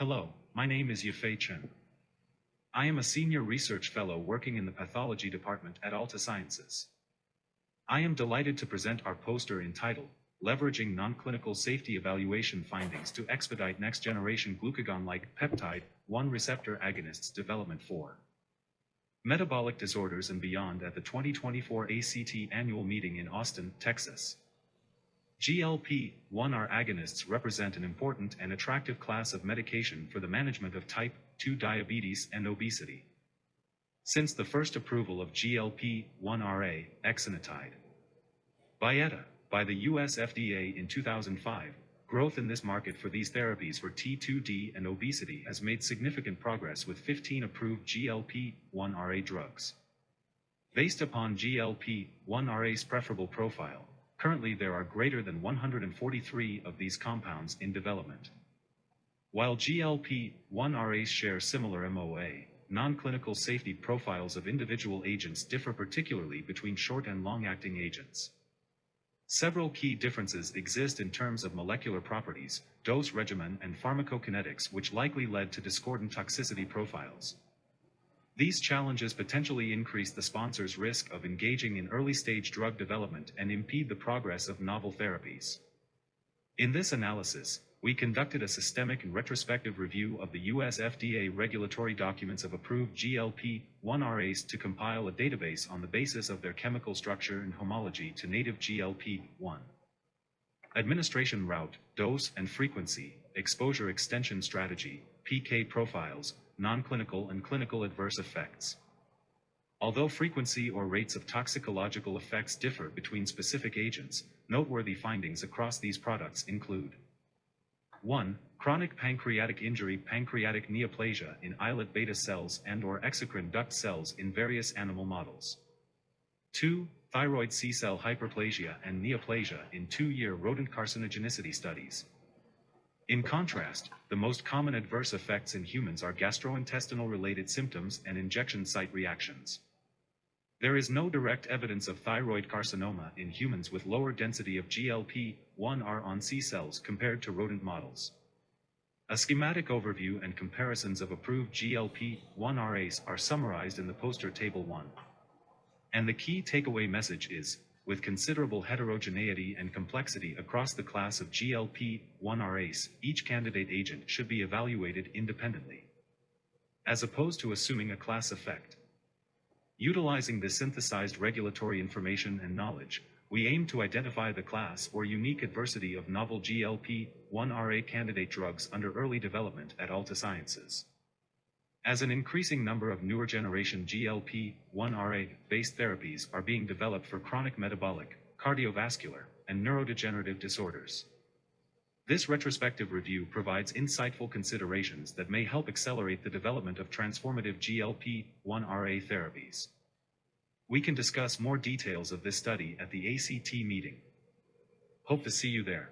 Hello, my name is Yafei Chen. I am a senior research fellow working in the pathology department at Altasciences. I am delighted to present our poster entitled, Leveraging Non-Clinical Safety Evaluation Findings to Expedite Next-Generation Glucagon-like Peptide 1 Receptor Agonists Development for Metabolic Disorders and Beyond at the 2024 ACT Annual Meeting in Austin, Texas. GLP-1R agonists represent an important and attractive class of medication for the management of type 2 diabetes and obesity. Since the first approval of GLP-1RA, Expedite, by the US FDA in 2005, growth in this market for these therapies for T2D and obesity has made significant progress with 15 approved GLP-1RA drugs. Based upon GLP-1RA's preferable profile, currently there are greater than 143 of these compounds in development. While GLP-1RAs share similar MOA, non-clinical safety profiles of individual agents differ particularly between short and long-acting agents. Several key differences exist in terms of molecular properties, dose regimen and pharmacokinetics, which likely led to discordant toxicity profiles. These challenges potentially increase the sponsor's risk of engaging in early-stage drug development and impede the progress of novel therapies. In this analysis, we conducted a systemic and retrospective review of the US FDA regulatory documents of approved GLP-1RAs to compile a database on the basis of their chemical structure and homology to native GLP-1. Administration route, dose and frequency, exposure extension strategy, PK profiles, non-clinical and clinical adverse effects. Although frequency or rates of toxicological effects differ between specific agents, noteworthy findings across these products include 1. Chronic pancreatic injury, pancreatic neoplasia in islet beta cells and/or exocrine duct cells in various animal models. 2. Thyroid C-cell hyperplasia and neoplasia in 2-year rodent carcinogenicity studies. In contrast, the most common adverse effects in humans are gastrointestinal-related symptoms and injection site reactions. There is no direct evidence of thyroid carcinoma in humans with lower density of GLP-1R on C cells compared to rodent models. A schematic overview and comparisons of approved GLP-1RAs are summarized in the poster Table 1. And the key takeaway message is, with considerable heterogeneity and complexity across the class of GLP-1RAs, each candidate agent should be evaluated independently, as opposed to assuming a class effect. Utilizing the synthesized regulatory information and knowledge, we aim to identify the class or unique adversity of novel GLP-1RA candidate drugs under early development at Altasciences. As an increasing number of newer generation GLP-1RA-based therapies are being developed for chronic metabolic, cardiovascular, and neurodegenerative disorders. This retrospective review provides insightful considerations that may help accelerate the development of transformative GLP-1RA therapies. We can discuss more details of this study at the ACT meeting. Hope to see you there.